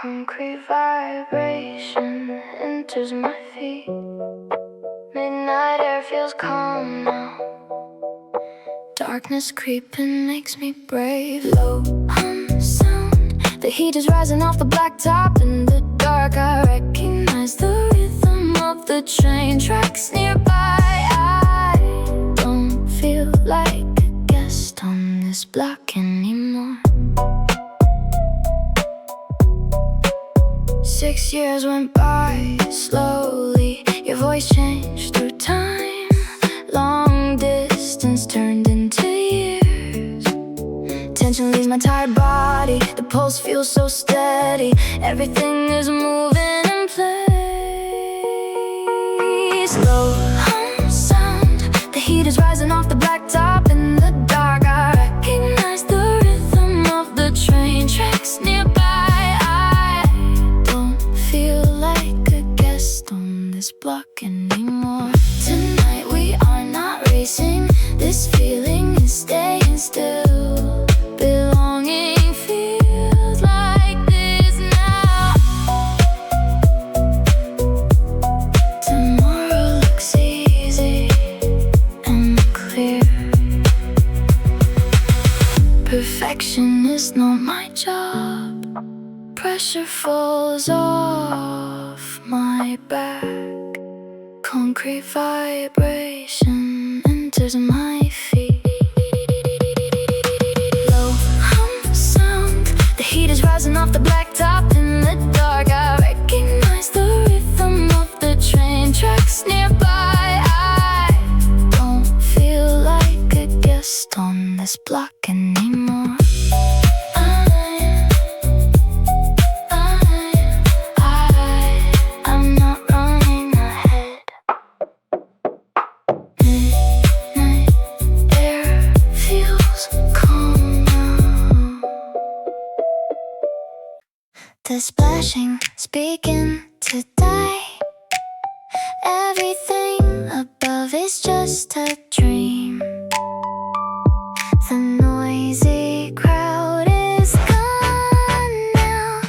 Concrete vibration enters my feet. Midnight air feels calm now. Darkness creeping makes me brave. Low hum sound, the heat is rising off the blacktop. In the dark I recognize the rhythm of the train tracks nearby. I don't feel like a guest on this block anymore. 6 years went by slowly. Your voice changed through time. Long distance turned into years. Tension leaves my tired body. The pulse feels so steady. Everything is moving in place. Low hum sound, the heat is rising off the blacktop. In the dark I recognize the rhythm of the train tracks nearby. This block anymore. Tonight we are not racing. This feeling is staying still. Belonging feels like this now. Tomorrow looks easy and clear. Perfection is not my job. Pressure falls off my back. Concrete vibration enters my feet. Low hum sound, the heat is rising off the blacktop. In the dark I recognize the rhythm of the train tracks nearby. I don't feel like a guest on this block anymore. The splashing is begin to die. Everything above is just a dream. The noisy crowd is gone now.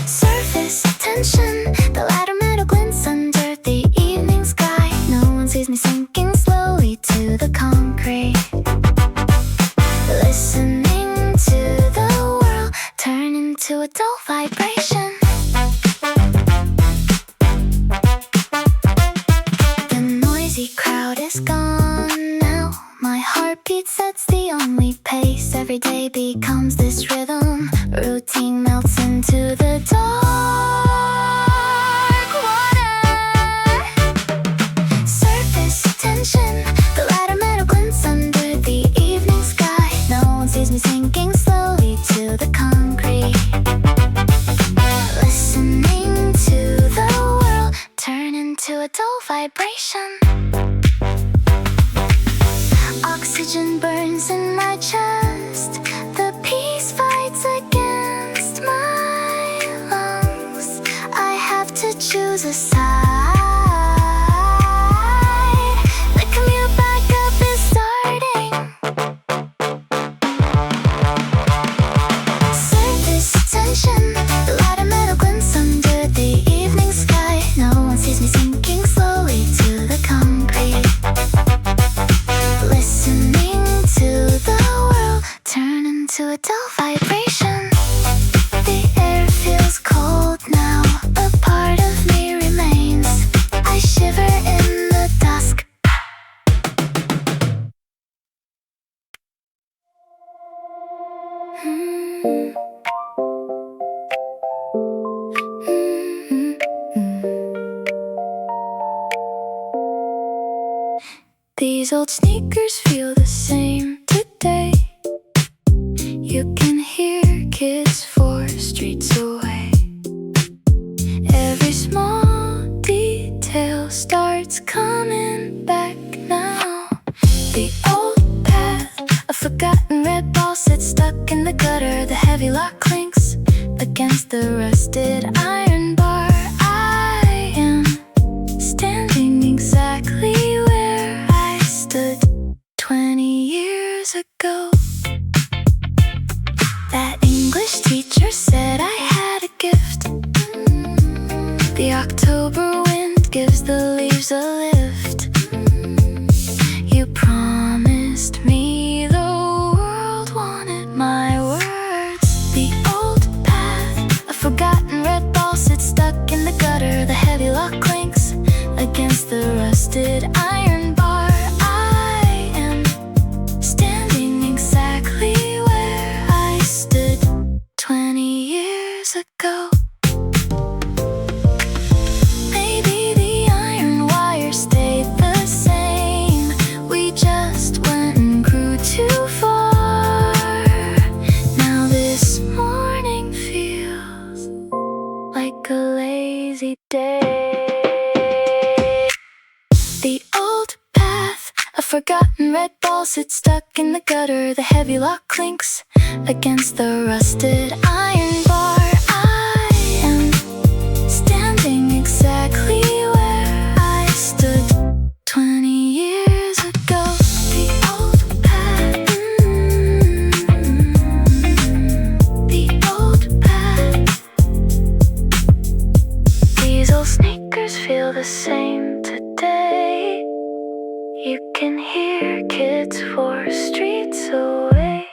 Surface tension, the ladder metal glints under the evening sky. No one sees me sinking slowly to the concrete. Listening to the world turn into a dull vibration. The noisy crowd is gone now. My heartbeat sets the only pace. Every day becomes this rhythm. Routine melts into the dark water. Surface tension, the ladder metal glints under the evening sky. No one sees me sinking slowly to the concrete. Listening to the world turn into a dull vibration. Oxygen burns in my chest. The peace fights against my lungs. I have to choose a side. The commute back up is starting. Surface tension, the ladder metal glints under the evening sky. No one sees me sinking slowly to the concrete. Listening to the world turn into a dull vibration. The air feels cold now. A part of me remains. I shiver in the dusk. These old sneakers feel the same today. You can hear kids 4 streets away. Every small detail starts coming back now. The old path, a forgotten red ball sits stuck in the gutter. The heavy lock clinks against the rusted iron bar. I am standing exactly where I stood 20 years ago. That English teacher said I had a gift. years ago. Maybe the iron wire stayed the same. We just went and grew too far. Now this morning feels like a lazy day. The old path, a forgotten red ball sits stuck in the gutter. The heavy lock clinks against the rusted iron bar. I am standing exactly where I stood 20 years ago. The old path, the old path. These old sneakers feel the same today. You can hear kids 4 streets away.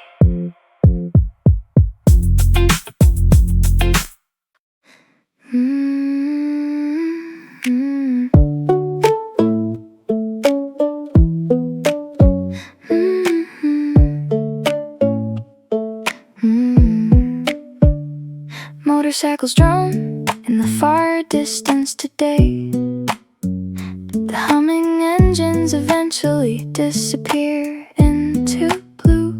Motorcycles drone in the far distance today. The humming engines eventually disappear into blue.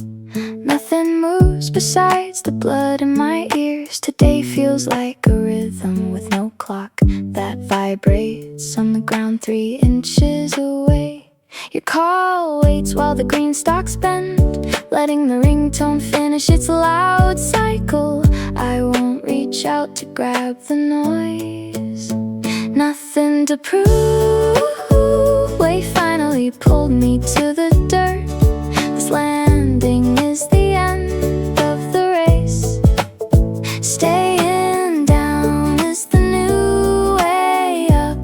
Nothing moves besides the blood in my ears. Today feels like a rhythm with no clock that vibrates on the ground 3 inches away. Your call waits while the green stalks bend, letting the ringtone finish its loud cycle. I won't reach out to grab the noise. Nothing to prove. Weight finally pulled me to the dirt. This landing is the end of the race. Staying down is the new way up.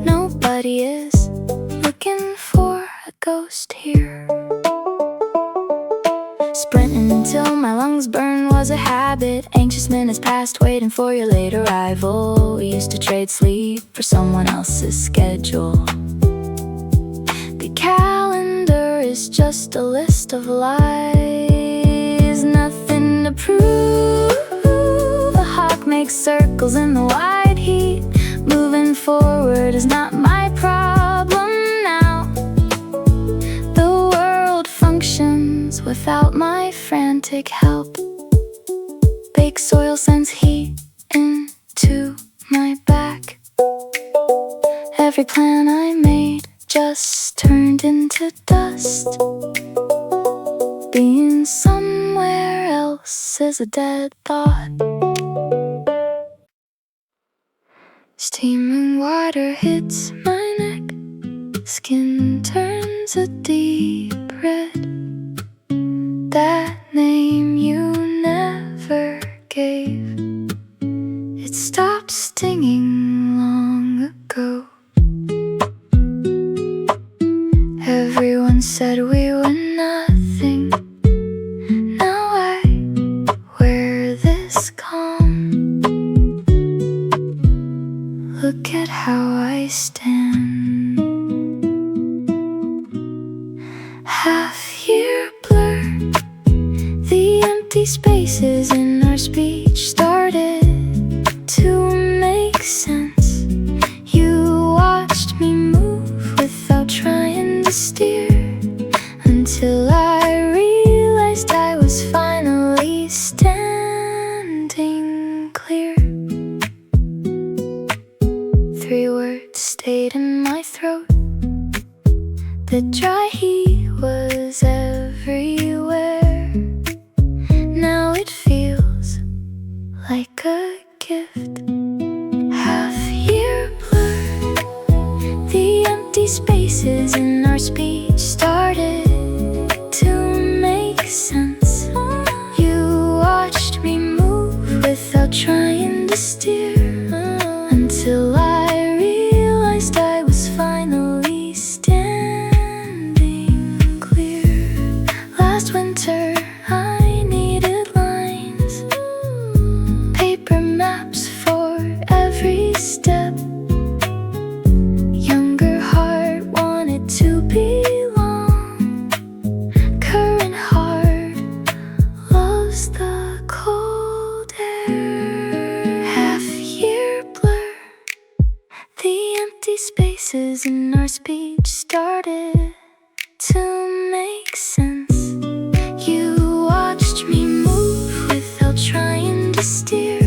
Nobody is looking for a ghost here. Sprinting until my lungs burn was a habit. Anxious minutes passed waiting for your late arrival. We used to trade sleep for someone else's schedule. The calendar is just a list of lies. Nothing to prove. A hawk makes circles in the wide heat. Moving forward is not my problem now. The world functions without my frantic help. Bake soil sends heat into my back. Every plan I made just turned into dust. Being somewhere else is a dead thought. Steaming water hits my neck. Skin turns a deep red. That name you never gave, it stopped stinging long ago. Everyone said we were nothing. Now I wear this calm. Look at how I stand. Half-year blur. The empty spaces in our speech started to make sense. You watched me move without trying to steer, until I realized I was finally standing clear. 3 words stayed in my throat. The dry heat was everywhere. Now it feels like a gift. Half-year blur. The empty spaces in our speech started to make sense. You watched me move without trying to steer, until I realized I was finally standing clear. Last winter I needed lines, paper maps for every step. Younger heart wanted to belong. Current heart loves the cold air. pieces in our speech started to make sense. You watched me move without trying to steer,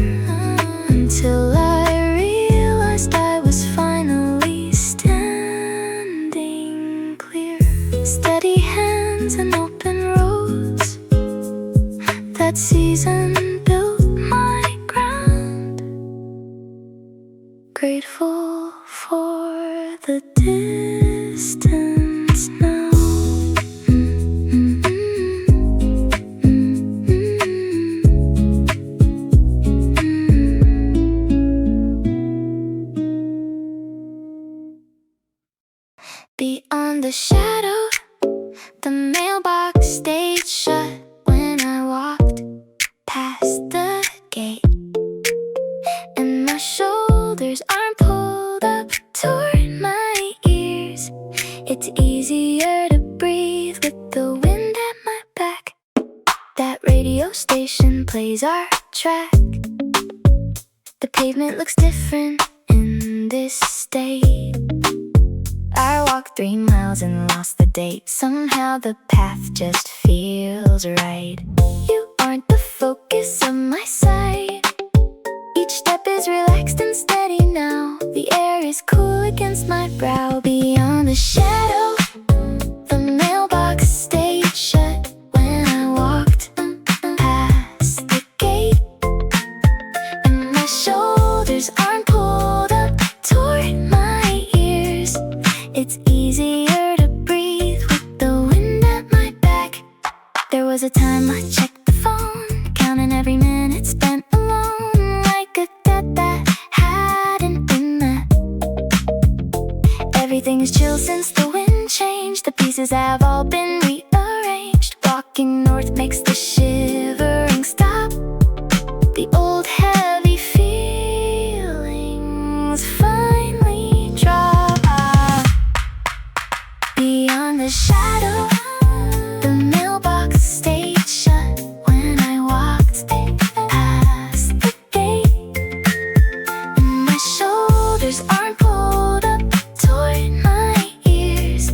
until I realized I was finally standing clear. Steady hands and open roads, that season built my ground. Grateful for the distance now. Beyond the shadow, the mailbox stayed shut when I walked past the gate, and my shoulders aren't pulled up toward my ears. It's easier to breathe with the wind at my back. That radio station plays our track. The pavement looks different in this state. I walked 3 miles and lost the date. Somehow the path just feels right. You aren't the focus of my sight. Each step is relaxed and steady now. The air is cool against my brow. Beyond the shadow, the mailbox stayed shut when I walked past the gate, and my shoulders aren't pulled up toward my ears. It's easier to breathe with the wind at my back. There was a time I checked the phone, counting every minute spent alone, like a debt that hadn't been met. Everything's chill since the wind changed. The pieces have all been rearranged. Walking north makes the shivering stop. The old heavy feelings finally drop. Beyond the shadow, the mailbox stayed shut when I walked past the gate, and my shoulders aren't pulled up toward my ears.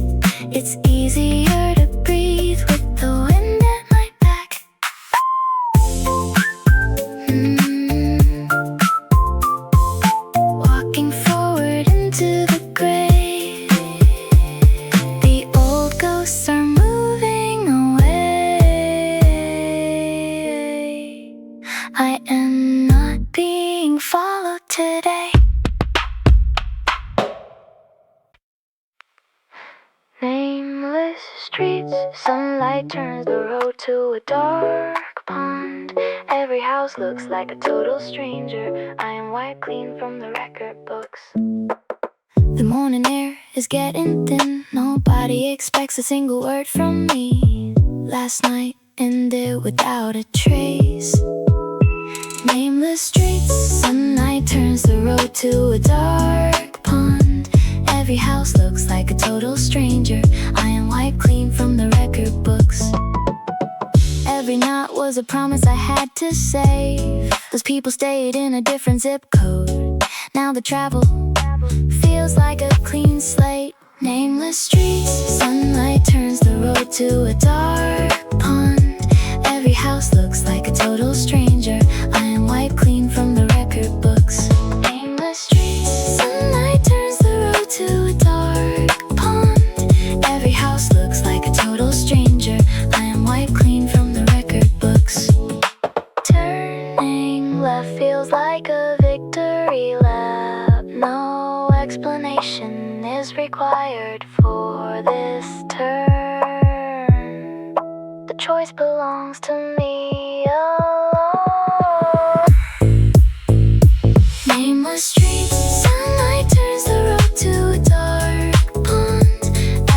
It's easier to breathe with the wind at my back. Walking forward into the gray, the old ghosts are moving away. I am not being followed today. Nameless streets, sunlight turns the road to a dark pond. Every house looks like a total stranger. I am wiped clean from the record books. The morning air is getting thin. Nobody expects a single word from me. Last night ended without a trace. Nameless streets, sunlight turns the road to a dark pond. Every house looks like a total stranger. I am wiped clean from the record books. Every night was a promise I had to save. Those people stayed in a different zip code. Now the travel feels like a clean slate. Nameless streets, sunlight turns the road to a dark pond. Every house looks like a total stranger. I am wiped clean from the record books. Nameless streets, sunlight turns the road to a dark pond. Every house looks like a total stranger. I am wiped clean from the record books. Turning left feels like a victory lap. No explanation is required for this turn. The choice belongs to me alone. Nameless streets, sunlight turns the road to a dark pond.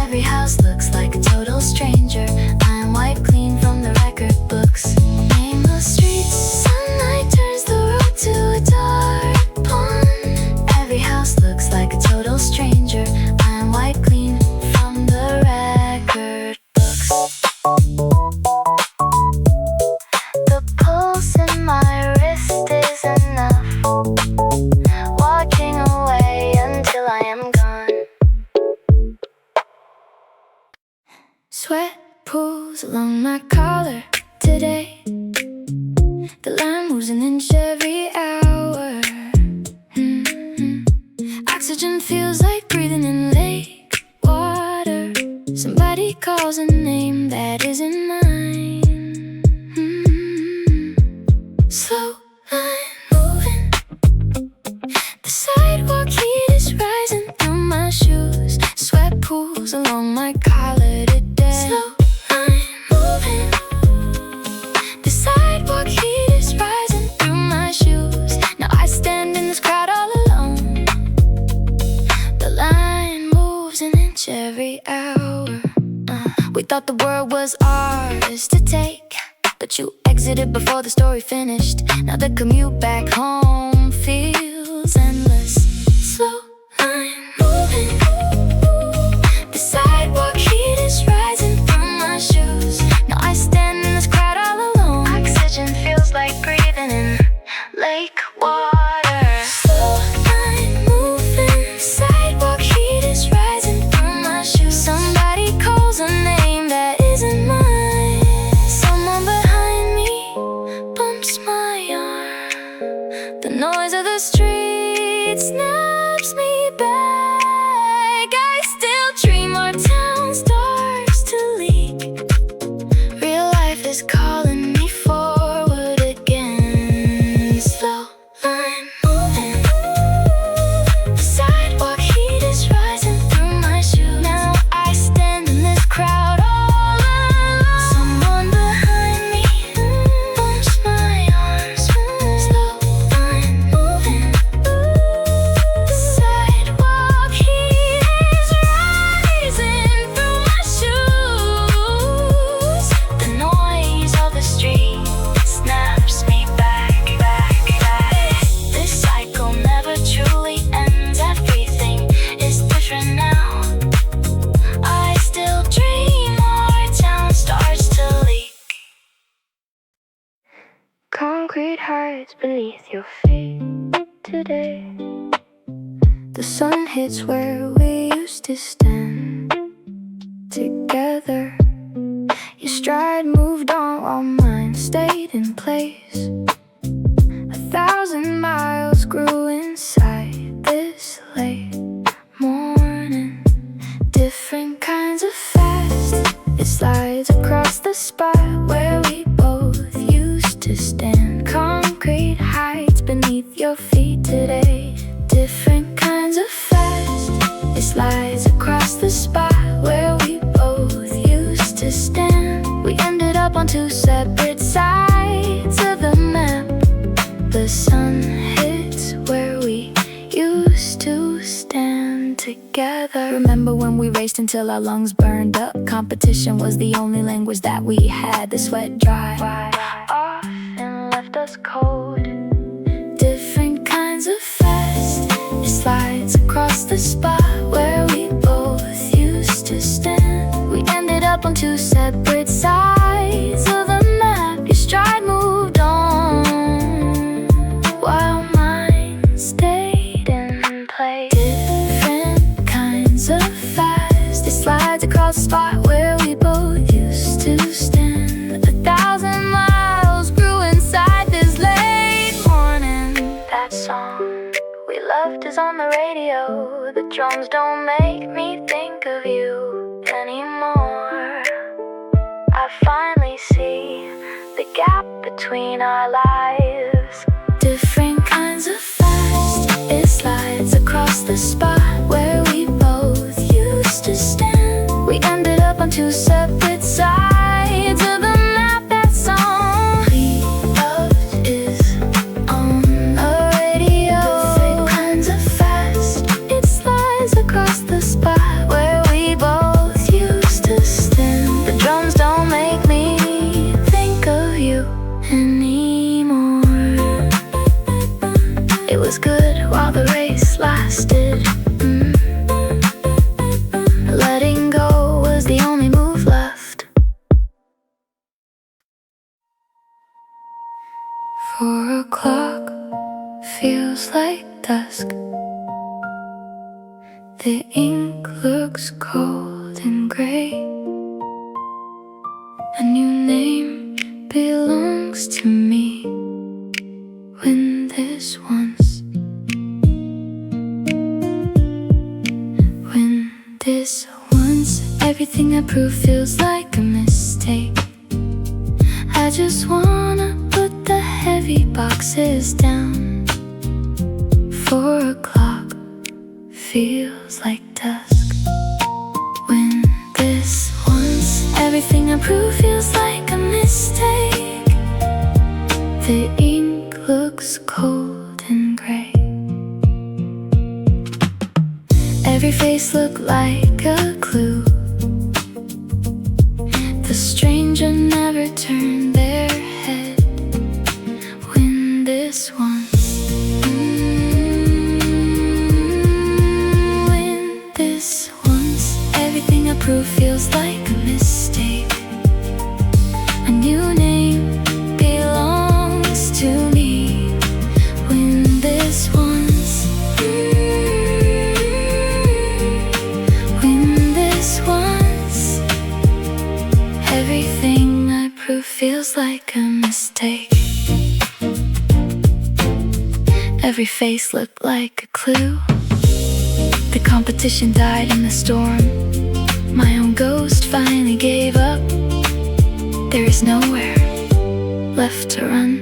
Every house looks like a total stranger. I am wiped clean from the record books. Nameless streets, sunlight turns the road to a dark pond. Every house looks like a total stranger. I am wiped clean from the record books. moves an inch every hour. Oxygen feels like breathing in lake water. Somebody calls a name that isn't mine. Slow line moving, the sidewalk heat is rising through my shoes. Sweat pools along my collar today. Slow line moving, the sidewalk heat is rising through my shoes. Now I stand in this crowd all alone. The line moves an inch every hour. We thought the world was ours to take, but you exited before the story finished. Now the commute back home feels endless. Slow line moving, the sidewalk heat is rising through my shoes. Now I stand in this crowd all alone. Oxygen feels like breathing in lake water. Slow line moving, sidewalk heat is rising through my shoes. Somebody calls a name that isn't mine. Someone behind me bumps my arm. The noise of the street snaps me back. I still dream our town starts to leak. Real life is calling me forward again. Slow line moving, the sidewalk heat is rising through my shoes. Now I stand in this crowd all alone. Someone behind me bumps my arm. Slow line moving, the sidewalk heat is rising through my shoes. The noise of the street snaps me back. This cycle never truly ends. Everything is different now. I still dream our town starts to leak. Concrete hides beneath your feet today. The sun hits where we used to stand together. Your stride moved on while mine stayed in place. 1,000 miles grew inside this late morning. Different kinds of fast. It slides across the spot where we both used to stand. Concrete hides beneath your feet today. Different kinds of fast. It slides across the spot where we both used to stand. We ended up on two separate sides of the map. The sun hits where we used to stand together. Remember when we raced until our lungs burned up? Competition was the only language that we had. The sweat dried off and left us cold. Different kinds of fast. It slides across the spot where we both used to stand. We ended up on two separate sides of the map. Your stride moved on while mine stayed in place. Different kinds of fast. It slides across the spot where we both used to stand. 1,000 miles grew inside this late morning. That song we loved is on the radio. The drums don't make me think of you anymore. I finally see the gap between our lives. Different kinds of fast. It slides across the spot where we both used to stand. We ended up on two separate sides of the map. That song we loved is on the radio. Different kinds of fast. It slides across the spot where we both used to stand. The drums don't make me think of you anymore. It was good while the race lasted. Letting go was the only move left. 4 o'clock feels like dusk. The ink looks cold and gray. A new name belongs to me. this once. When this once, everything I prove feels like a mistake. I just wanna put the heavy boxes down. 4 o'clock feels like dusk. When this once, everything I prove feels like a mistake. The ink looks cold and gray. Every face looked like a clue. The stranger never turned their head. When this once, when this once, everything I prove feels like a mistake. A new name belongs to me. When this once, when this once, everything I prove feels like a mistake. Every face looked like a clue. The competition died in the storm. My own ghost finally gave up. There is nowhere left to run.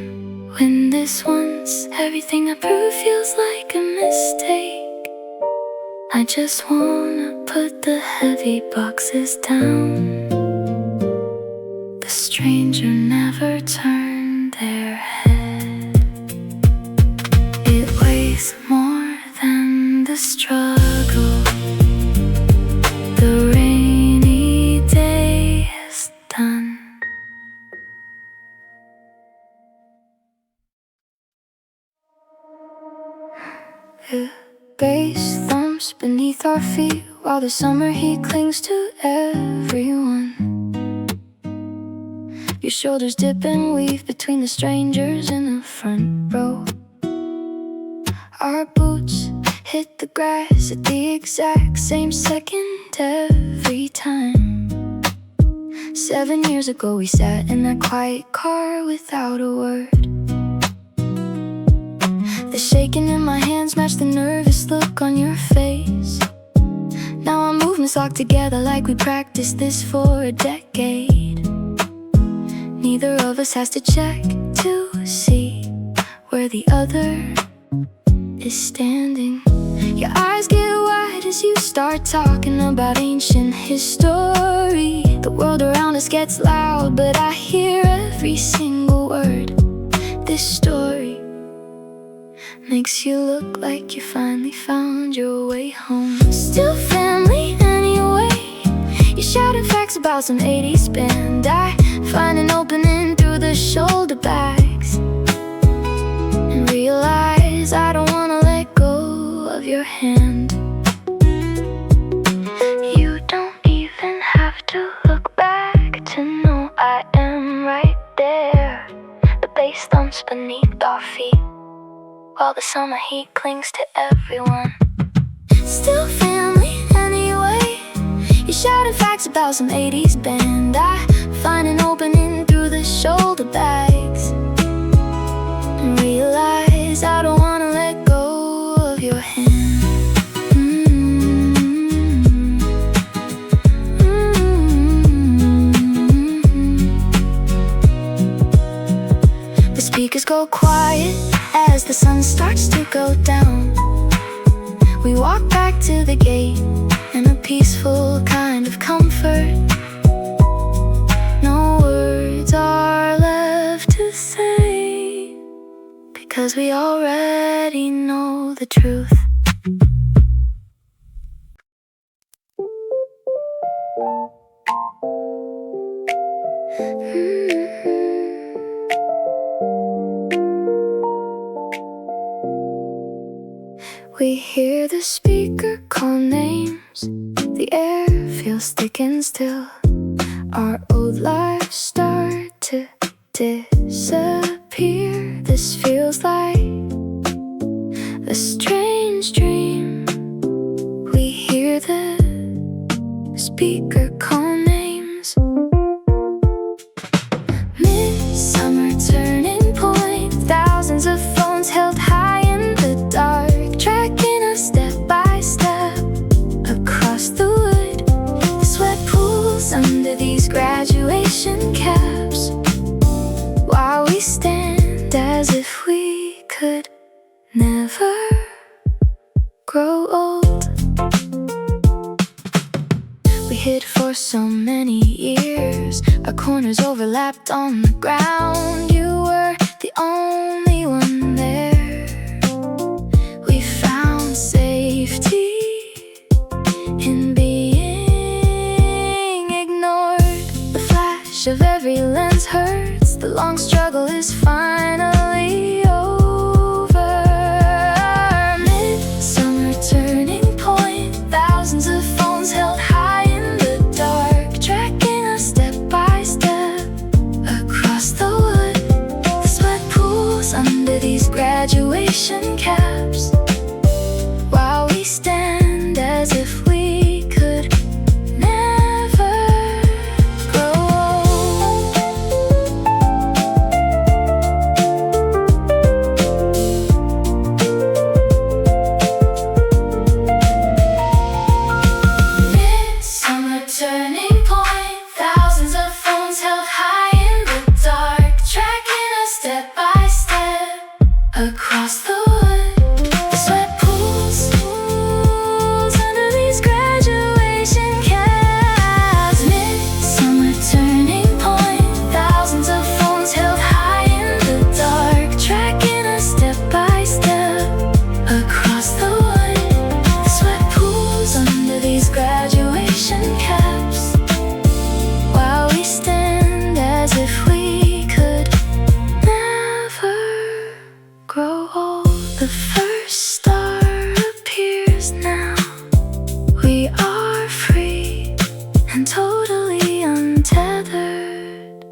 When this once, everything I prove feels like a mistake. I just wanna put the heavy boxes down. The stranger never turned their head. It weighs more than the struggle. The rainy day is done. The bass thumps beneath our feet while the summer heat clings to everyone. Your shoulders dip and weave between the strangers in the front row. Our boots hit the grass at the exact same second every time. 7 years ago we sat in that quiet car without a word. The shaking in my hands matched the nervous look on your face. Now our movements locked together like we practiced this for a decade. Neither of us has to check to see where the other is standing. Your eyes get wide as you start talking about ancient history. The world around us gets loud, but I hear every single word. This story makes you look like you finally found your way home. Still family anyway. You're shouting facts about some 80s band. I find an opening through the shoulder bags and realize I don't wanna let go of your hand. You don't even have to look back to know I am right there. The bass thumps beneath our feet while the summer heat clings to everyone. Still family anyway. You're shouting facts about some 80s band. I find an opening through the shoulder bags and realize I don't wanna let go of your hand. The speakers go quiet as the sun starts to go down. We walk back to the gate in a peaceful kind of comfort. No words are left to say, because we already know the truth. We hear the speaker call names. The air feels thick and still. Our old lives start to disappear. This feels like a strange dream. We hear the speaker call names. Midsummer turning point. Thousands of phones held high. could never grow old. We hid for so many years, our corners overlapped on the ground. You were the only one there. We found safety in being ignored. The flash of every lens hurts, the long struggle is finally over. Midsummer turning point, thousands of phones held high in the dark, tracking us step by step across the wood. The sweat pools under these graduation caps, while we stand as if we could never grow old. Midsummer turning point, thousands of phones held high in the dark, tracking us step by step across the wood. The sweat pools under these graduation caps. Midsummer turning point, thousands of phones held high in the dark, tracking us step by step across the wood. The sweat pools under these graduation caps, while we stand as if we could never grow old. The first star appears now. We are free and totally untethered.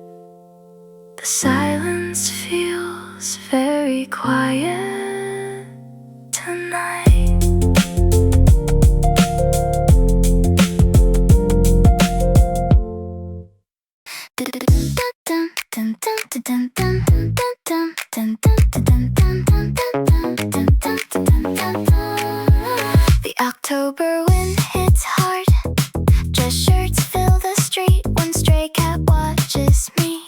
The silence feels very quiet tonight. The October wind hits hard, dress shirts fill the street. One stray cat watches me.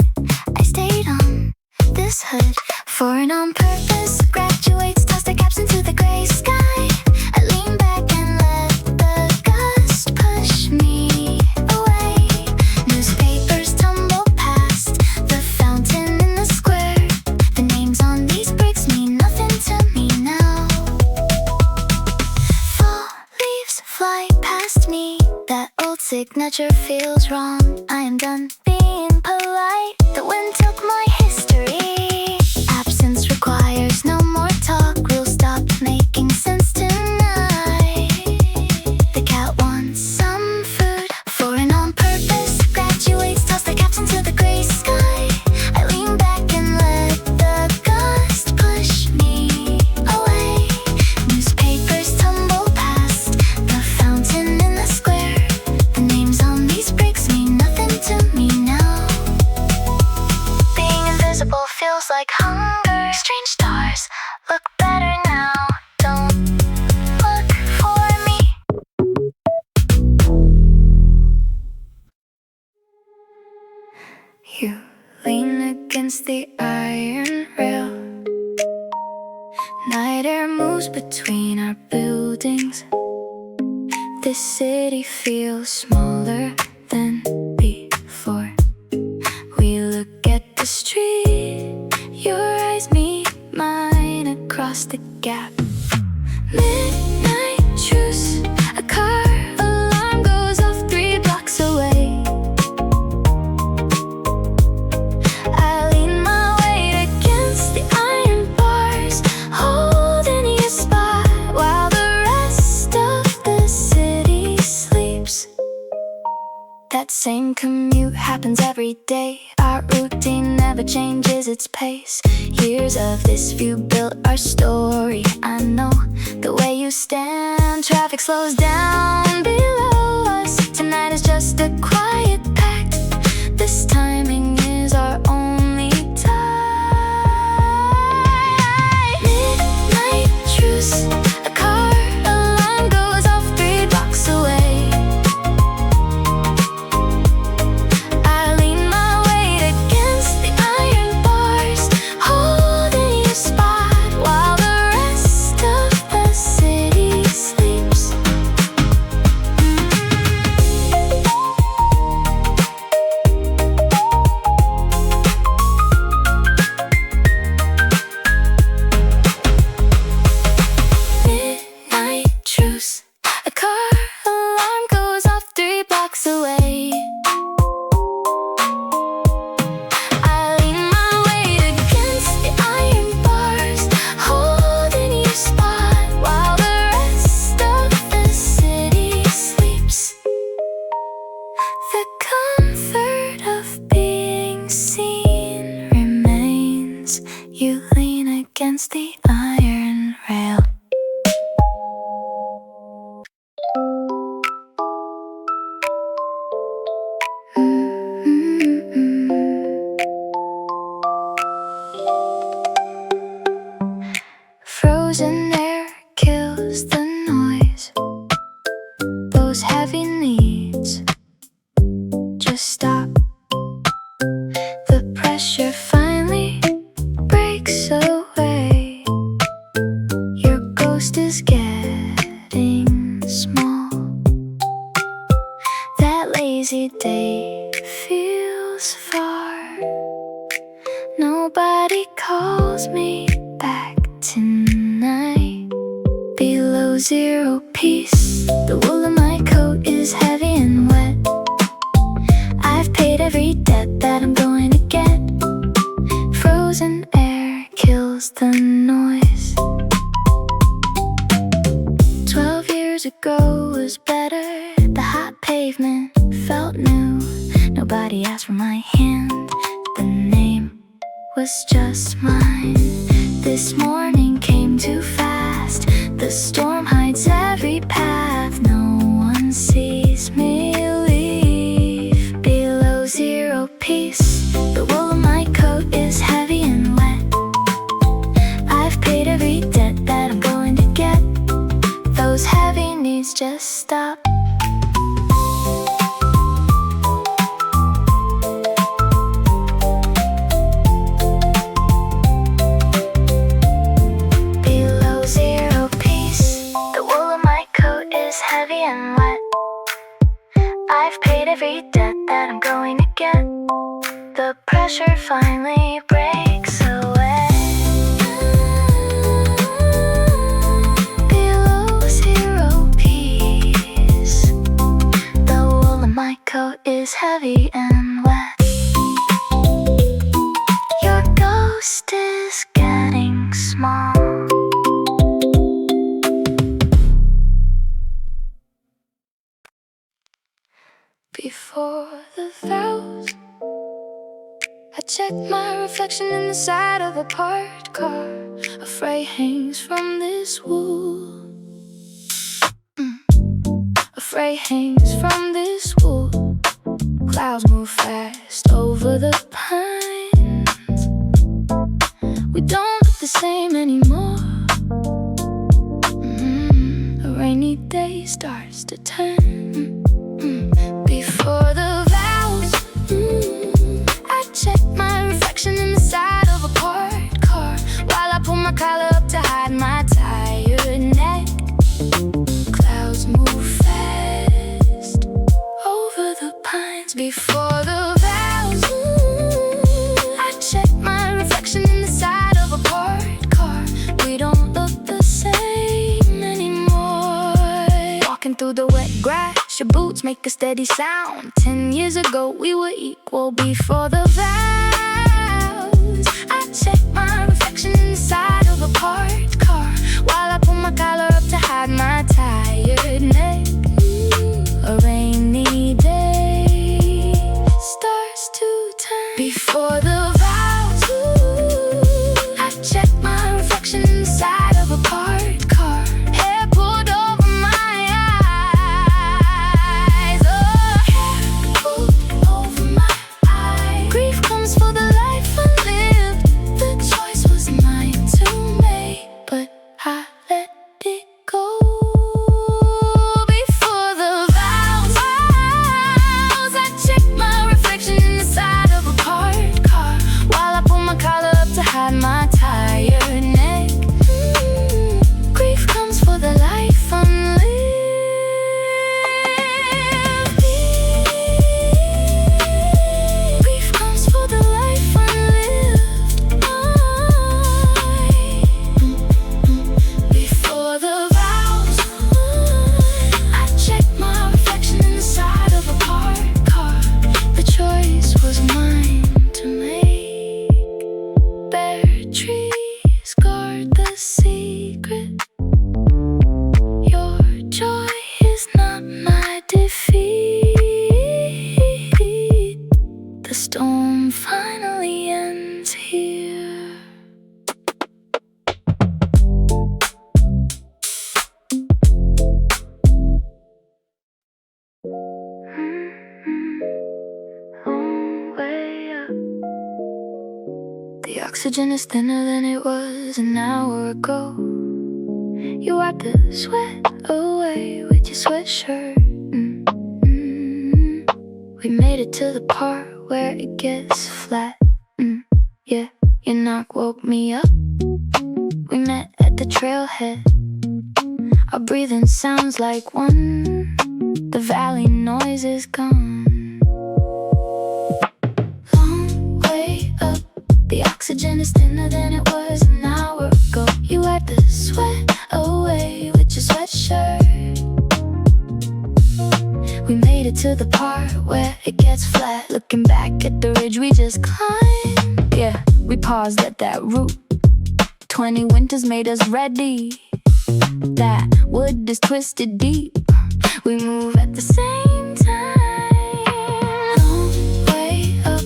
I stayed on this hood for an on-purpose. Graduates toss their caps into the gray sky. I lean back and let the gust push me away. Newspapers tumble past the fountain in the square. The names on these bricks mean nothing to me now. Fall leaves fly past me. That old signature feels wrong. I am done being polite. The wind took my history. Absence requires no more talk. We'll stop making sense tonight. The cat wants some food for an on-purpose. Graduates toss their caps into the gray sky. I lean back and let the gust push me away. Newspapers tumble past the fountain in the square. The names on these bricks mean nothing to me now. Being invisible feels like hunger. Strange stars look better now. Don't look for me. You lean against the iron rail. Night air moves between our buildings. This city feels smaller than before. We look at the street, your eyes meet mine across the gap. Midnight truce, a car alarm goes off 3 blocks away. I lean my weight against the iron bars, holding your spot while the rest of the city sleeps. That same commute happens every day. Our routine never changes its pace. Years of this view built our story. I know the way you stand. Traffic slows down below us. Tonight is just a quiet pact. This timing is our only time. Midnight truce, a car alarm goes off 3 blocks away. Spot while the iron rail. Frozen air kills the noise. Those heavy needs just stop. The pressure finally breaks away. Your ghost is getting small. That lazy day feels far. Nobody calls me back tonight. Below zero peace, the wool of my coat is heavy and wet. I've paid every debt that I'm going to get. Frozen air kills the noise. 12 years ago was better. The hot pavement felt new. Nobody asked for my hand. The name was just mine. This morning came too fast. The storm hides every path. No one sees me leave. Below zero peace, the wool of my coat is heavy and wet. I've paid every debt that I'm going to get. Those heavy needs just stop. Heavy and wet. I've paid every debt that I'm going to get. The pressure finally breaks away. Below zero peace, the wool of my coat is heavy and wet. Your ghost is getting small. Before the vows, I check my reflection in the side of a parked car. A fray hangs from this wool. A fray hangs from this wool. Clouds move fast over the pines. We don't look the same anymore. A rainy day starts to turn. Before the vows, I check my reflection in the side of a parked car, while I pull my collar up to hide my tired neck. Clouds move fast over the pines. Before the vows, I check my reflection in the side of a parked car. We don't look the same anymore. Walking through the wet grass, your boots make a steady sound. 10 years ago we were equal. Before the vows, I check my reflection inside of a parked car, while I pull my collar up to hide my tired neck. A rainy day starts to turn. Before the vows, I check my reflection inside of a parked car. Hair pulled over my eyes. Over my eyes. Grief comes for the life unlived. The choice was mine to make, but I let it go. Before the vows, I check my reflection inside of a parked car, while I pull my collar up to hide my tired neck. Grief comes for the life unlived. Grief comes for the life unlived. Before the vows, I check my reflection inside of a parked car. The choice was mine to make. Bare trees guard the secret. Your joy is not my defeat. The storm finally ends here. oxygen is thinner than it was an hour ago. You wipe the sweat away with your sweatshirt. We made it to the part where it gets flat. Yeah, your knock woke me up. We met at the trailhead. Our breathing sounds like one. The valley noise is gone. Long way up. The oxygen is thinner than it was an hour ago. You wipe the sweat away with your sweatshirt. We made it to the part where it gets flat. Looking back at the ridge we just climbed. Yeah, we paused at that root. 20 winters made us ready. That wood is twisted deep. We move at the same time. Long way up.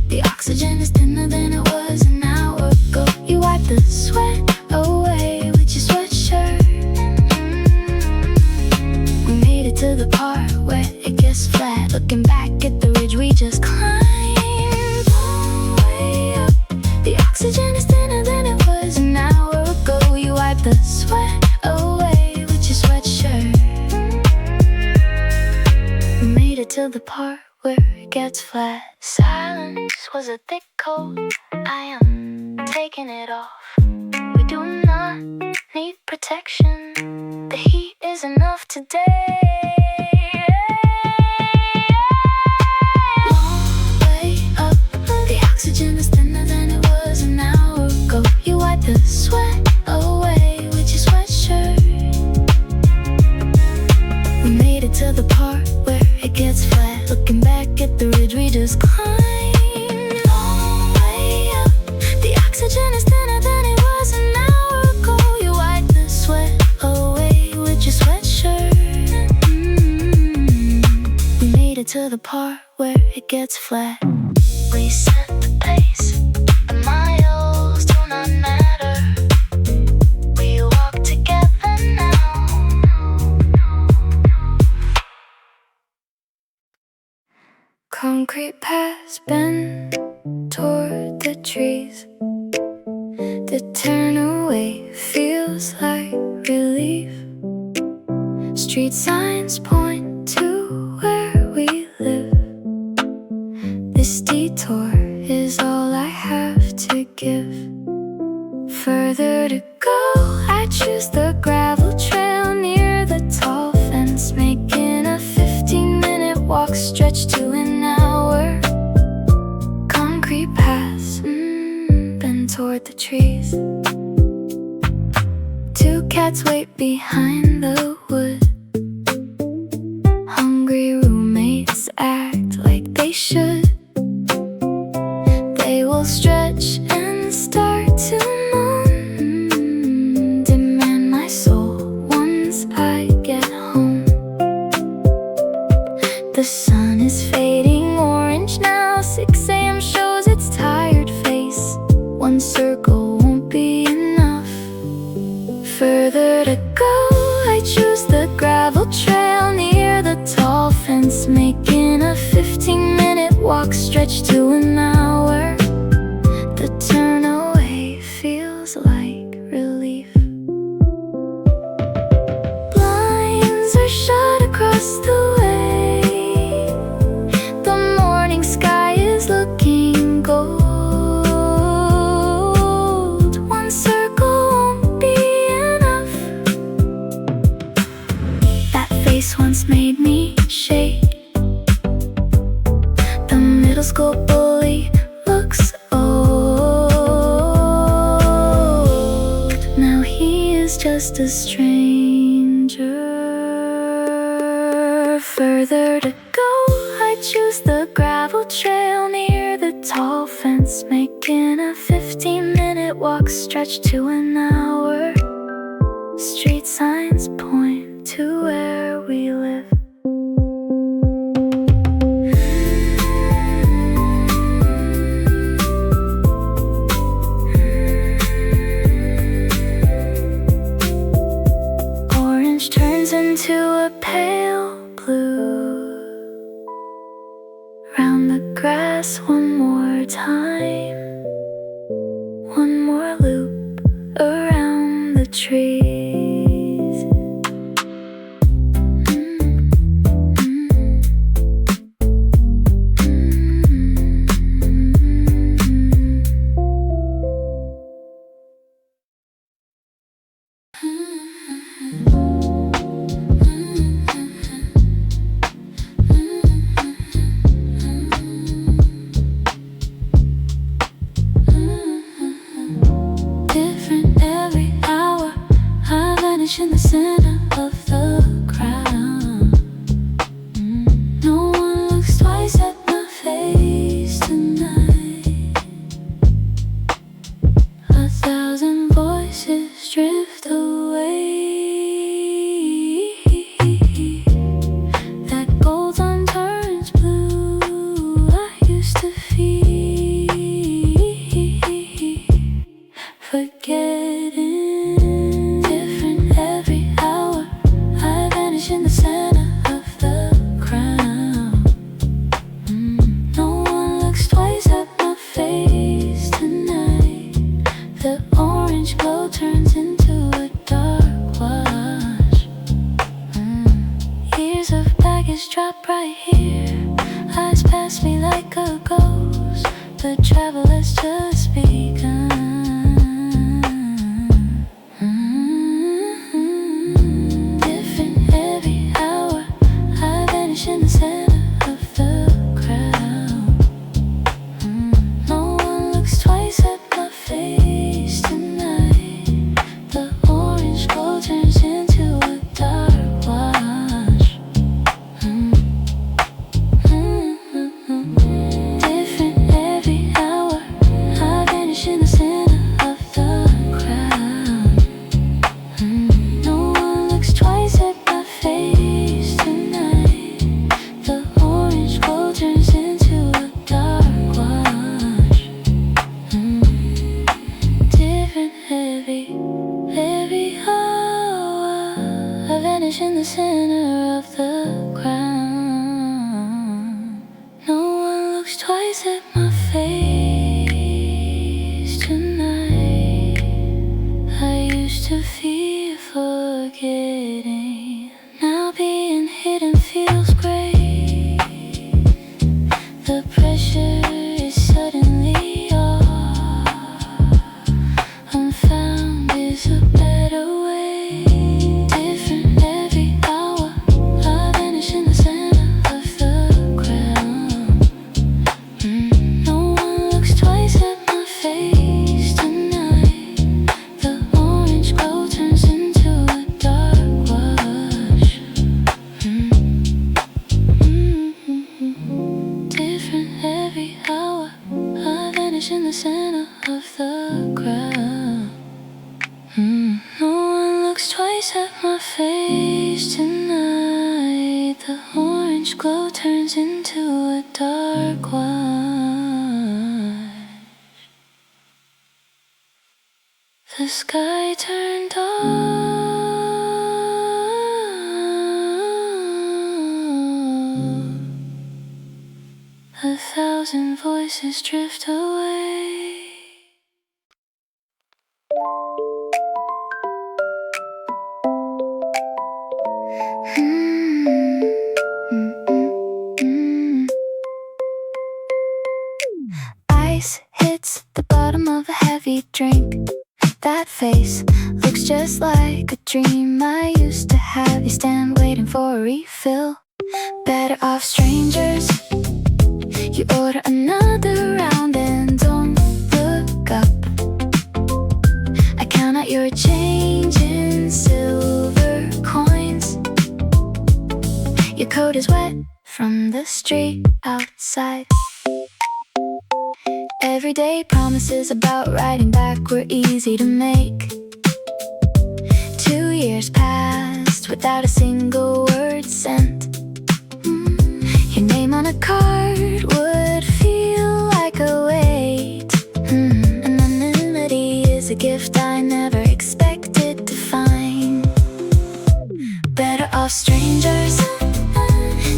The oxygen is thinner than it was an hour ago. You wipe the sweat away with your sweatshirt. We made it to the part where it gets flat. Looking back at the ridge we just climbed. Long way up. The oxygen is thinner than it was an hour ago. You wipe the sweat away with your sweatshirt. We made it to the part where it gets flat. Silence was a thick coat. I am taking it off. We do not need protection. The heat is enough today. Long way up. The oxygen is thinner than it was an hour ago. You wipe the sweat away with your sweatshirt. We made it to the part where it gets flat. Looking back at the ridge we just climbed. Long way up. The oxygen is thinner than it was an hour ago. You wipe the sweat away with your sweatshirt. We made it to the part where it gets flat. We set the pace. The miles do not matter. We walk together now. Concrete paths bend toward the trees. The turn away feels like relief. Street signs point to where we live. This detour is all I have to give. Further to go, I choose the gravel trail near the tall fence, making a 15-minute walk stretch to an hour. Concrete paths bend toward the trees. Two cats wait behind the wood. Hungry roommates act like they should. They will stretch and start to moan, demand my soul once I get home. The sun is fading orange now. 6 a.m. shows its tired face. One circle won't be enough. Further to go, I choose the gravel trail near the tall fence, making a 15-minute walk stretch to an hour. The turn away feels like relief. Blinds are shut across the way. The morning sky is looking gold. One circle won't be enough. That face once made me shake. The middle school bully looks old. Now he is just a stranger. Further to go, I choose the gravel trail near the tall fence, making a 15-minute walk stretch to an hour. Street signs point to where we live. Orange turns into a pale blue. Round the grass one more time. trees. Different every hour, I vanish in the center of the crowd. No one looks twice at my face tonight. A thousand voices drift away. That golden turns blue. I used to feel forgetting. Different every hour, I vanish in the center of the crowd. No one looks twice at my face tonight. The orange glow turns into a dark wash. Years of baggage drop right here. Eyes pass me like a ghost. The travel has just begun. Different every hour, I vanish in the center of the crowd. No one looks twice at my face tonight. The orange glow turns into a dark wash. Different every hour, I vanish in the center of the crowd. No one looks twice at my face tonight. The orange glow turns into a dark wash. Different every hour, I vanish in the center of the crowd. No one looks twice at my face tonight. I used to fear forgetting. Now being hidden feels great. The pressure is suddenly off. Unfound is a better way. Different every hour, I vanish in the center of the crowd. No one looks twice at my face tonight. The orange glow turns into a dark wash. Different every hour, I vanish in the center of the crowd. No one looks twice at my face tonight. The orange glow turns into a dark wash. The sky turned on. A thousand voices drift away. Ice hits the bottom of a heavy drink. That face looks just like a dream I used to have. You stand waiting for a refill. Better off strangers. You order another round and don't look up. I count out your change in silver coins. Your coat is wet from the street outside. Everyday promises about riding back were easy to make. 2 years passed without a single word sent. Your name on a card would feel like a weight. Anonymity is a gift I never expected to find. Better off strangers.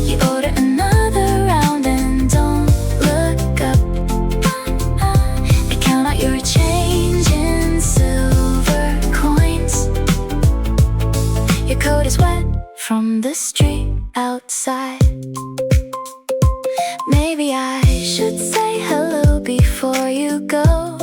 You order another round and don't look up. I count out your change in silver coins. from the street outside. Maybe I should say hello before you go.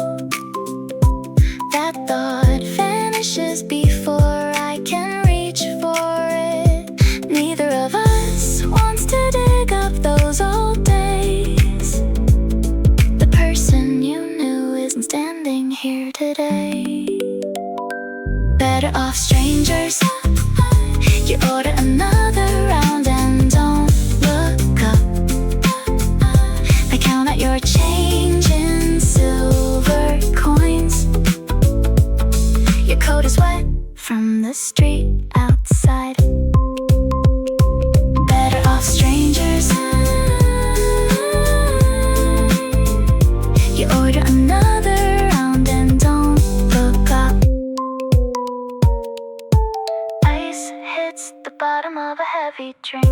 That thought vanishes before I can reach for it. Neither of us wants to dig up those old days. The person you knew isn't standing here today. Better off strangers. You order another round and don't look up. I count out your change in silver coins. Your coat is wet from the street outside. Better off strangers. You order another round and don't look up. Ice hits the bottom of a heavy drink.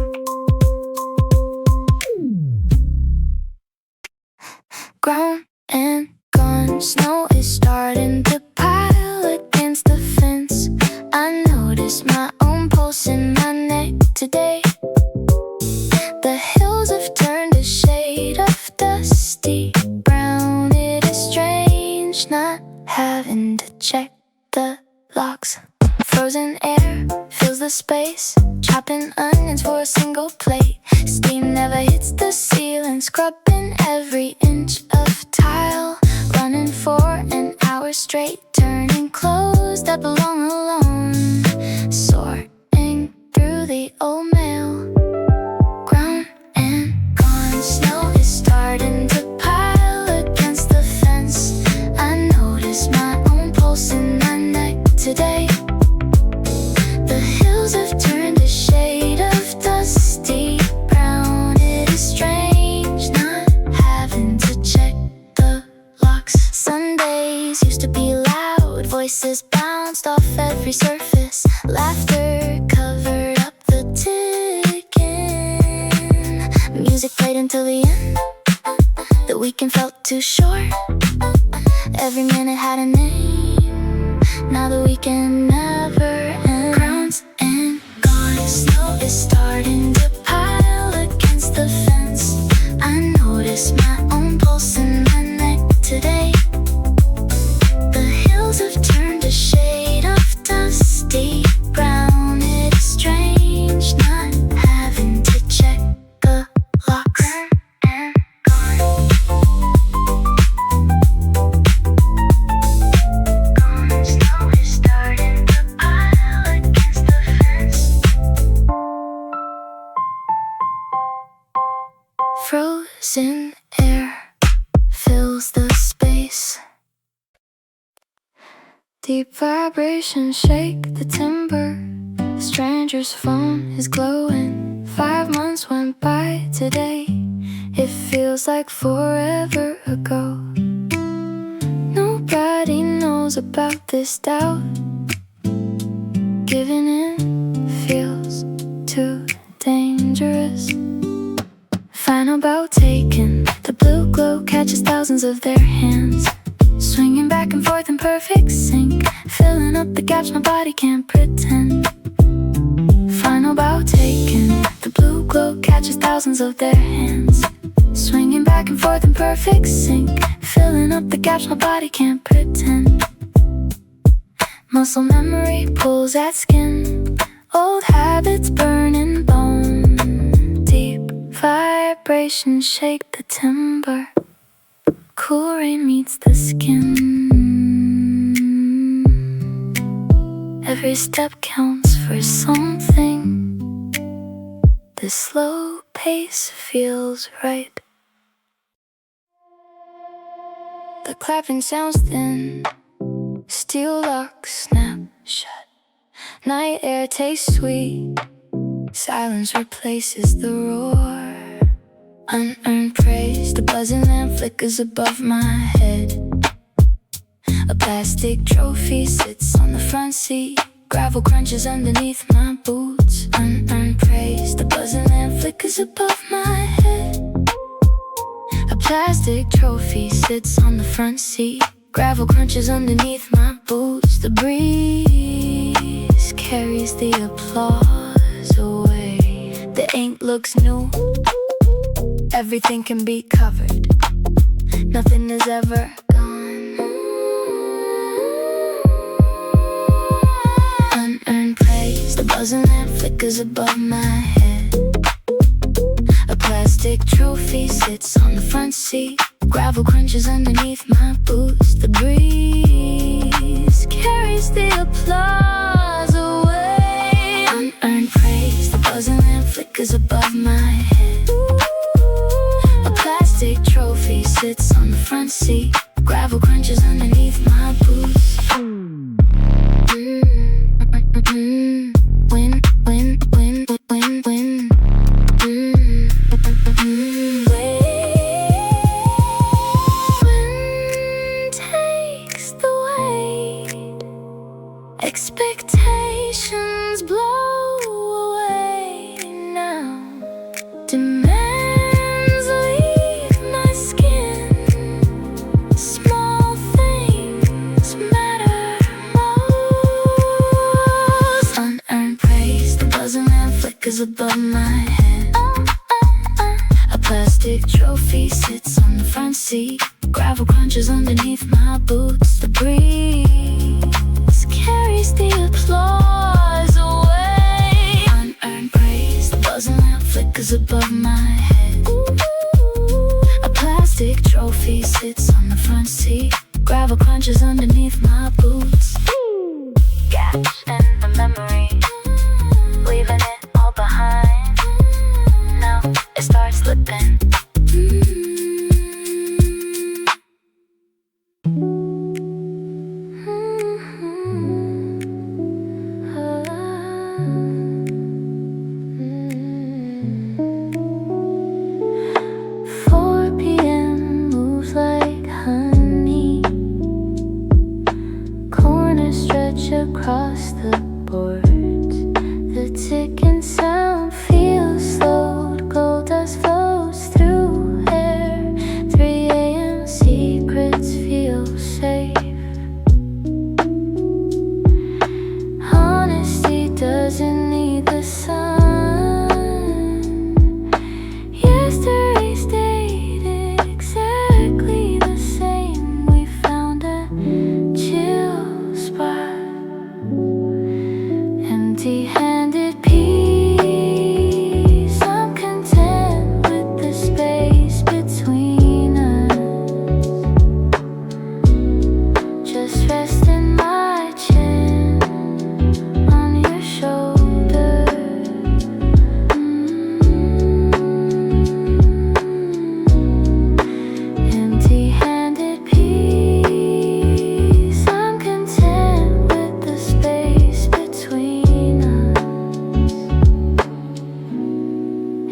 Grown and gone, snow is starting to pile against the fence. I notice my own pulse in my neck today. The hills have turned a shade of dusty brown. It is strange not having to check the locks. Frozen air fills the space, chopping onions for a single plate. Steam never hits the ceiling, scrubbing every inch of tile. Running for an hour straight, turning clothes that belong alone. Sorting through the old mail. Grown and gone, snow is starting to pile against the fence. I notice my own pulse in my neck today. The hills have turned a shade of dusty brown. It is strange not having to check the locks. Sundays used to be loud, voices bounced off every surface. Laughter covered up the ticking. Music played until the end. The weekend felt too short. Every minute had a name. Now the weekend never ends. Grounds and gone, snow is starting to pile against the fence. I notice my own pulse in my neck today. The hills have turned a shade of dusty brown. It is strange not having to check the locks. And gone. Gone, snow is starting to pile against the fence. Frozen air fills the space. Deep vibrations shake the timber. The stranger's phone is glowing. 5 months went by today. It feels like forever ago. Nobody knows about this doubt. Giving in feels too dangerous. Final bout taken. The blue glow catches thousands of their hands, swinging back and forth in perfect sync, filling up the gaps my body can't pretend. Final bout taken. The blue glow catches thousands of their hands, swinging back and forth in perfect sync, filling up the gaps my body can't pretend. Muscle memory pulls at skin, old habits burning bone. Deep vibrations shake the timber. Cool rain meets the skin. Every step counts for something. The slow pace feels right. The clapping sounds thin. Steel locks snap shut. Night air tastes sweet. Silence replaces the roar. Unearned praise. The buzzing lamp flickers above my head. A plastic trophy sits on the front seat. Gravel crunches underneath my boots. Unearned praise. The buzzing lamp flickers above my head. A plastic trophy sits on the front seat. Gravel crunches underneath my boots. The breeze carries the applause away. ink looks new. Everything can be covered. Nothing is ever gone. Unearned praise. The buzzing lamp flickers above my head. A plastic trophy sits on the front seat. Gravel crunches underneath my boots. The breeze carries the applause away. Unearned praise. The buzzing lamp flickers above my head. A plastic trophy sits on the front seat. Gravel crunches underneath my boots. Win, win, win, win, win. Wind takes the weight. Expectations blow away now. Demands leave my skin. Small things matter most. Unearned praise. The buzzing lamp flickers above my head. A plastic trophy sits on the front seat. Gravel crunches underneath my boots. The breeze carries the applause away. Unearned praise. The buzzing lamp flickers above my head. A plastic trophy sits on the front seat. Gravel crunches underneath my boots. Gaps in the memory, leaving it all behind. Now it starts slipping. Across the boards, the ticking sound feels slowed. Gold dust flows through air. 3 a.m. secrets feel safe. Honesty doesn't need the sun. Yesterday stayed exactly the same. We found a chill spot. Empty-handed peace. I'm content with the space between us. Just resting my chin on your shoulder. Empty-handed peace. I'm content with the space between.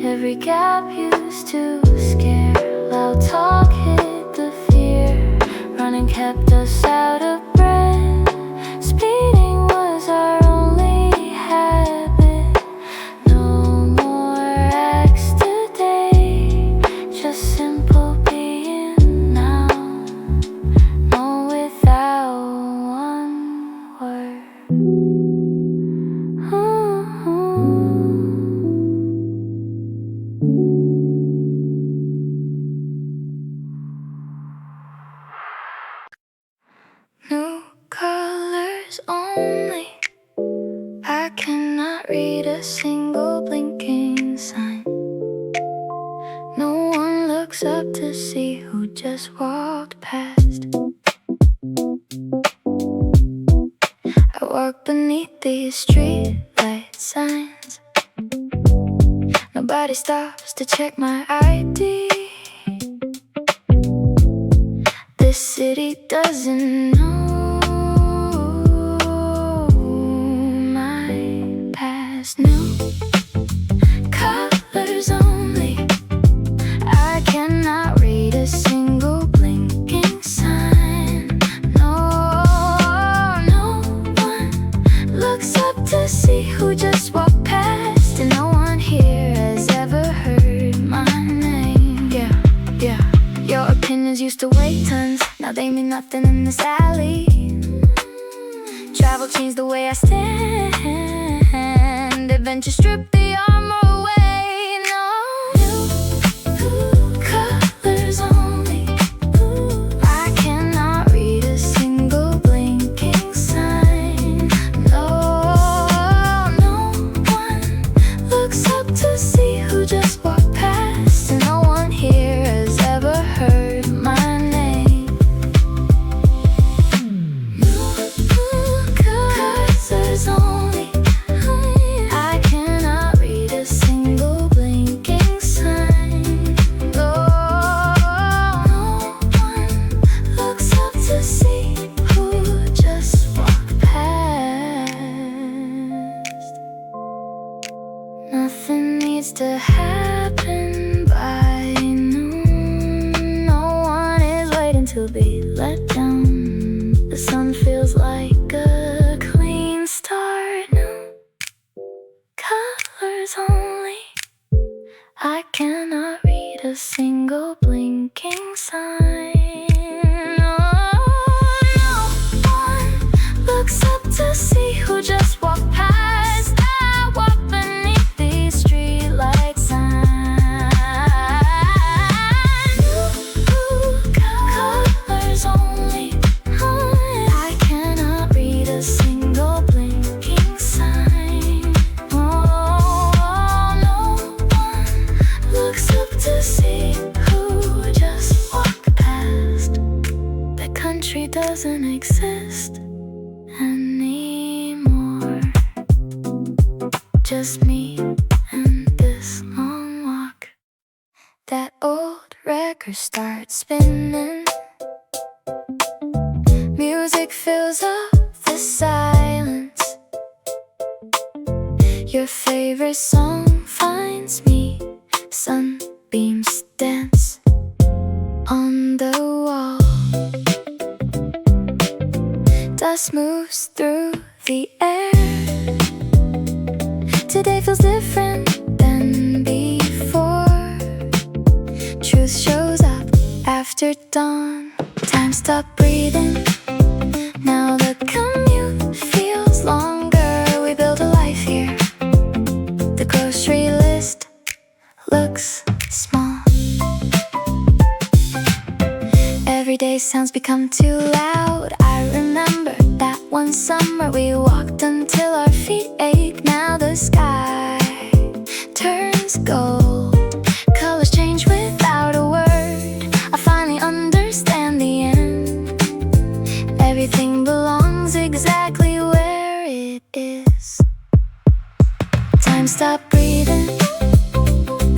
Every gap used to scare. Loud talk hid the fear. Running kept us out of breath. Speeding was our only habit. No more acts today. Just simple being now. No without one word. New colors only. I cannot read a single blinking sign. No one looks up to see who just walked past. I walk beneath these streetlight signs. Nobody stops to check my ID. This city doesn't know my past. New colors only. I cannot read a single blinking sign. No one looks up to see who just walked past. And no one here has ever heard my name. Yeah. Your opinions used to weigh tons. Now they mean nothing in this alley. Travel changed the way I stand. Adventure stripped the armor away. colors only. I cannot read a single blinking sign. Oh, no one looks up to see who just walked past. Nothing needs to happen by noon. No one is waiting to be let down. The sun feels like a clean start. No colors only. I cannot read a single blinking sign. Oh, no one looks up to see who just walked past. I walk beneath these streetlight signs. Colors only. I cannot read a single blinking sign. Oh, no one looks up to see who just walked past. The country doesn't exist anymore. Just me and this long walk. That old record starts spinning. Music fills up the silence. Your favorite song finds me. Sunbeams dance on the wall. Dust moves through the air. Today feels different than before. Truth shows up after dawn. Time stopped breathing. Now the commute feels longer. We build a life here. The grocery list looks small. Everyday sounds become too loud. I remember that one summer we walked until our feet ached. Now the sky turns gold. Colors change without a word. I finally understand the end. Everything belongs exactly where it is. Time stopped breathing.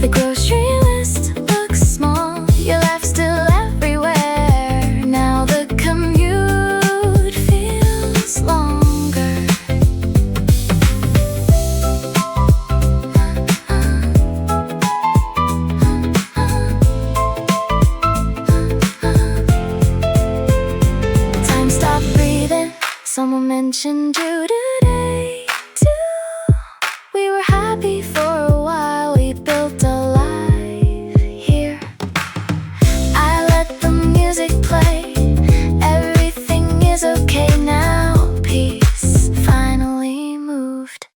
The grocery list looks small. Your life's still everywhere. Now the commute feels longer. Time stopped breathing. Someone mentioned you today too. We were happy for a while. We built a life here. I let the music play. Everything is okay now. Peace finally moved.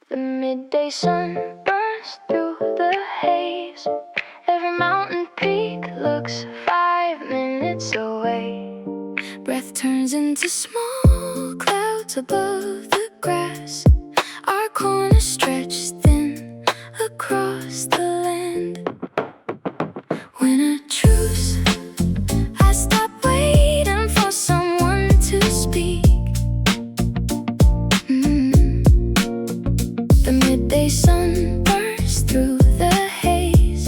The midday sun bursts through the haze. Every mountain peak looks 5 minutes away. Breath turns into small clouds above the grass. Our corner stretched thin across the land. When a truce, I stop waiting for someone to speak. The midday sun bursts through the haze.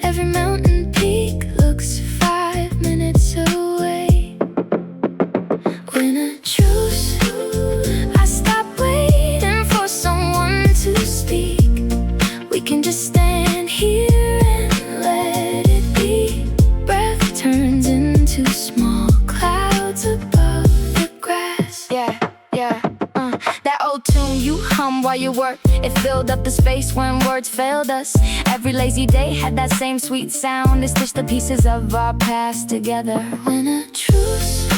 Every mountain peak looks 5 minutes away. When a truce, I stop waiting for someone to speak. We can just stand here and let it be. Breath turns into small clouds above the grass. Yeah. That old tune you hum while you work, it filled up the space when words failed us. Every lazy day had that same sweet sound. It stitched the pieces of our past together. When a truce,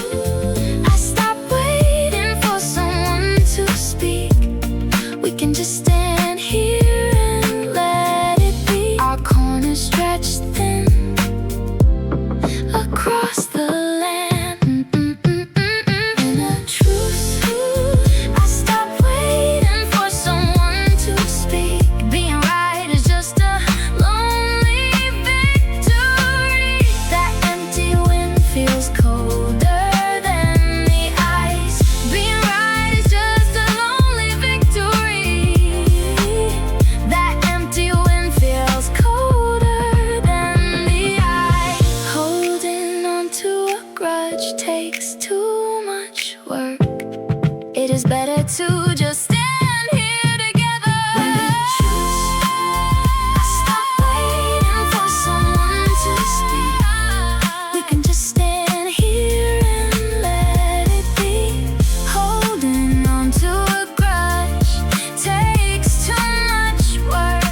I stop waiting for someone to speak. We can just stand here and let it be. Our corners stretched thin across the land. In a truce, I stop waiting for someone to speak. Being right is just a lonely victory. That empty wind feels colder. just better to just stand here together. When we choose, stop waiting for someone to speak. We can just stand here and let it be. Holding on to a grudge takes too much work.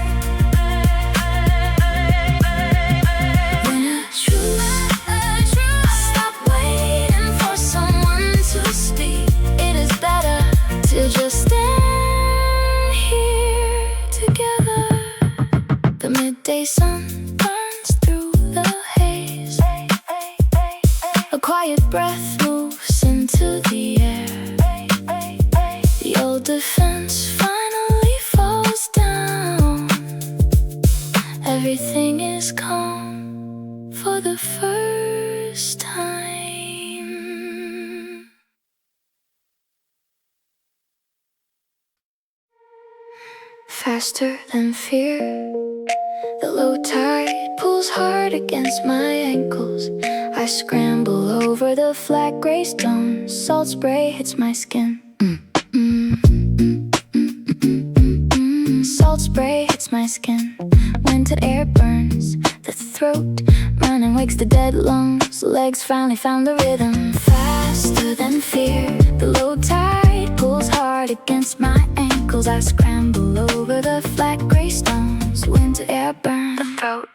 When a truth, stop waiting for someone to speak. It is better to just stand here together. The midday sun burns through the haze. A quiet breath moves into the air. The old defense finally falls down. Everything is calm for the first time. Faster than fear, the low tide pulls hard against my ankles. I scramble over the flat gray stones. Salt spray hits my skin. Salt spray hits my skin. Winter air burns the throat. Running wakes the dead lungs. Legs finally found the rhythm. Faster than fear, the low tide pulls hard against my ankles. I scramble over the flat gray stones. Winter air burns the throat.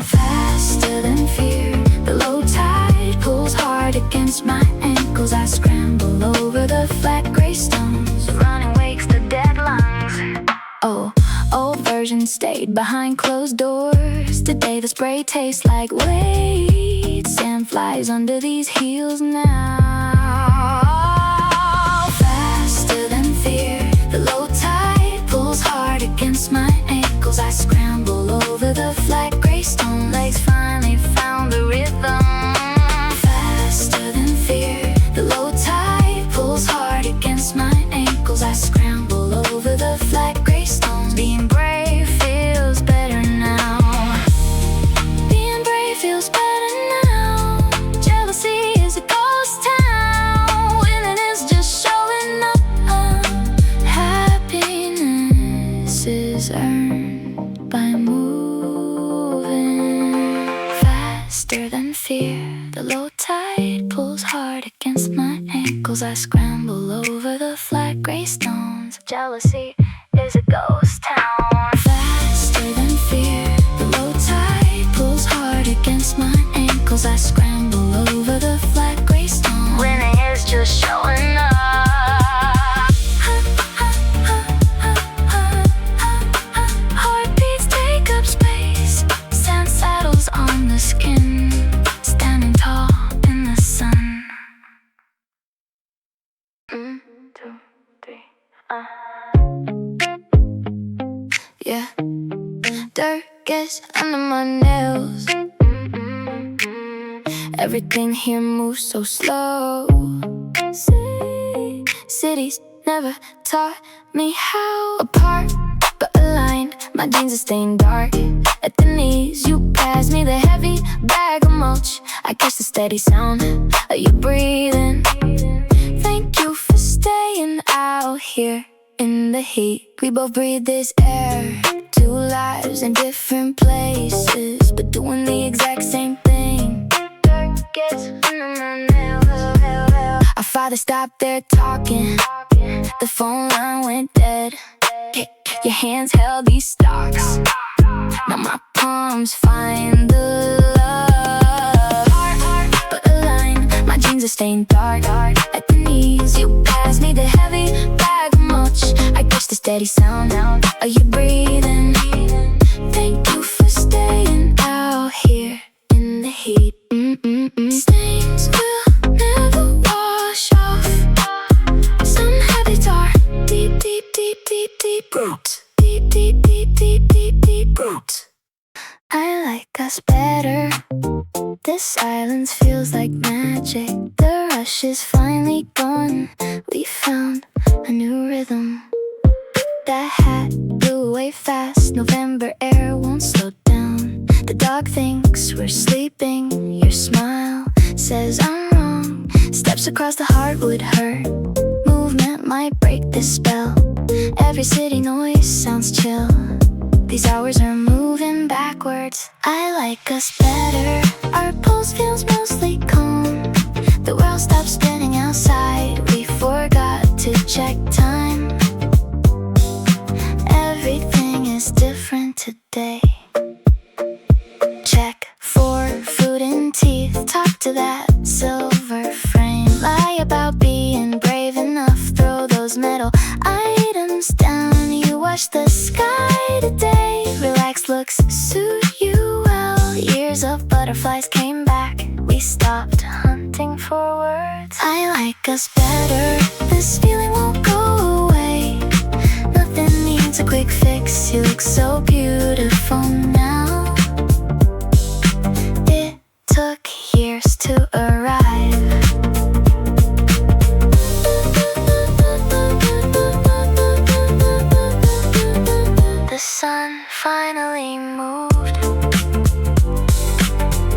Faster than fear, the low tide pulls hard against my ankles. I scramble over the flat gray stones. Running wakes the dead lungs. Oh, old version stayed behind closed doors. Today the spray tastes like weight. Sand flies under these heels now. Faster than fear, the low tide pulls hard against my ankles. I scramble over the flat gray stone. Legs finally found the rhythm. Faster than fear, the low tide pulls hard against my ankles. I scramble over the flat gray stones. Being brave feels better now. Being brave feels better now. Jealousy is a ghost town. Winning is just showing up. Happiness is earned by moving. Faster than fear, the low tide pulls hard against my ankles. I scramble over the flat gray stones. Jealousy is a ghost town. Faster than fear, the low tide pulls hard against my ankles. I scramble over the flat gray stones. Winning is just showing up. Heartbeats take up space. Sand saddles on the skin. Standing tall in the sun. 1, 2, 3, yeah. Dirt gets under my nails. Everything here moves so slow. Cities never taught me how. Apart but aligned, my jeans are stained dark. At the knees, you pass me the heavy bag of mulch. I catch the steady sound of you breathing. Thank you for staying out here in the heat. We both breathe this air. Two lives in different places, but doing the exact same thing. Dirt gets under my nails. Our father stopped there talking. The phone line went dead. Your hands held these stalks. Now my palms find the love. But aligned, my jeans are stained dark. At the knees, you pass me the heavy bag of mulch. I catch the steady sound of you breathing. Thank you for staying out here in the heat. Stains will never wash off. Some habits are deep, deep, deep, deep, deep roots. Deep, deep, deep, deep, deep, deep roots. I like us better. This silence feels like magic. The rush is finally gone. We found a new rhythm. That hat blew away fast. November air won't slow down. The dog thinks we're sleeping. Your smile says I'm wrong. Steps across the hardwood hurt. Move movement might break this spell. Every city noise sounds chill. These hours are moving backwards. I like us better. Our pulse feels mostly calm. The world stopped spinning outside. We forgot to check time. Everything is different today. Check for food and teeth. Talk to that silver frame. Lie about being brave enough. Throw those metal items down. You watch the sky today. Relaxed looks suit you well. Years of butterflies came back. We stopped hunting for words. I like us better. This feeling won't go away. Nothing needs a quick fix. You look so beautiful now. It took years to arrive. The sun finally moved.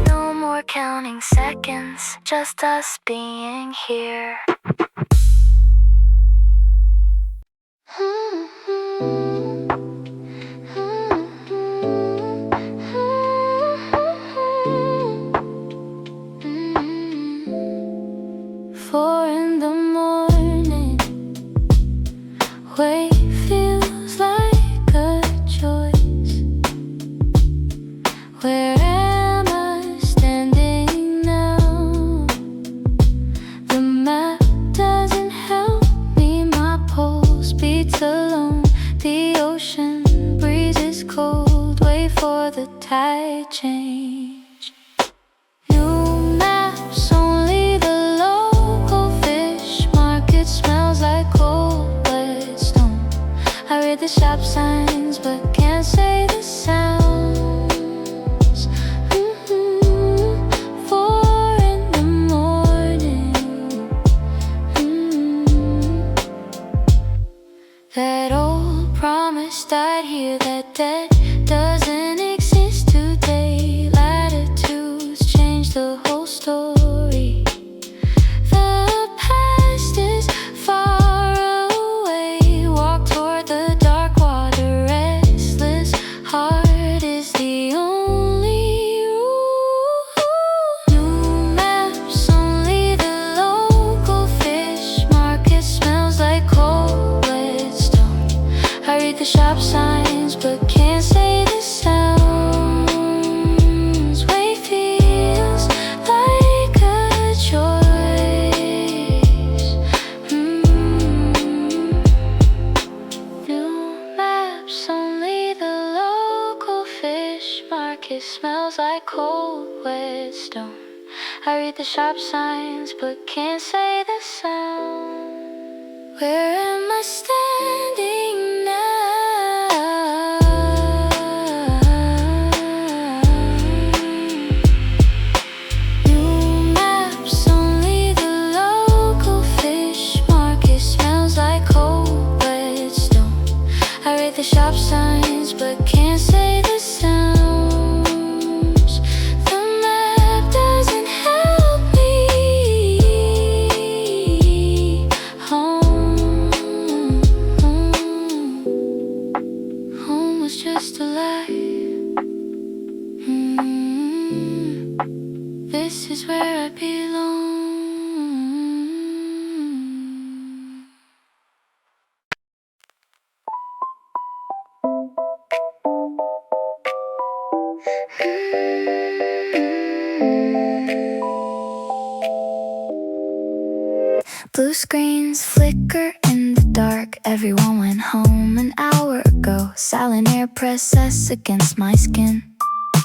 No more counting seconds, just us being here. Four in the morning, wait feels like a choice. Where am I standing now? The map doesn't help me, my pulse beats alone. The ocean breeze is cold, wait for the tide change. New maps, only the local fish market smells like cold wet stone. I read the shop signs but can't say the sounds. 4 in the morning. That old promise died here, that debt doesn't exist today. Latitudes change the whole story. The past is far away. Walk toward the dark water. Restless heart is the only rule. New maps, only the local fish market smells like cold wet stone. I read the shop signs but can't say the sounds. Wait feels like a choice. New maps, only the local fish market smells like cold wet stone. I read the shop signs but can't say the sound. Where am I standing now? New maps, only the local fish market smells like cold wet stone. I read the shop signs but can't say the sounds. The map doesn't help me. Home was just a lie. This is where I belong. Blue screens flicker in the dark. Everyone went home an hour ago. Silent air presses against my skin.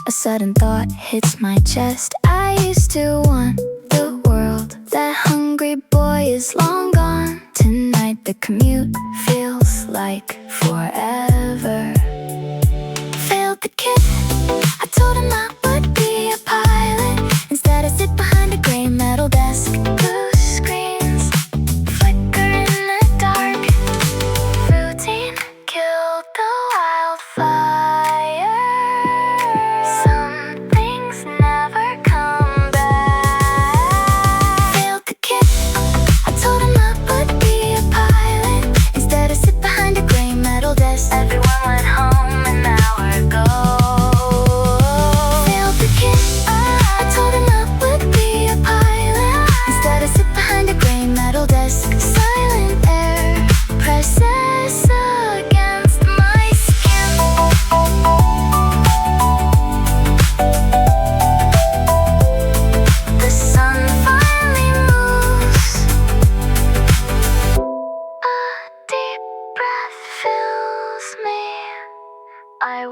A sudden thought hits my chest. I used to want the world. That hungry boy is long gone. Tonight the commute feels like forever. Failed the kid. I told him I would be a pilot. Instead I sit behind a gray metal desk. Blue screens flicker in the dark. Routine killed the wildfire. Some things never come back. Failed the kid. I told him I would be a pilot. I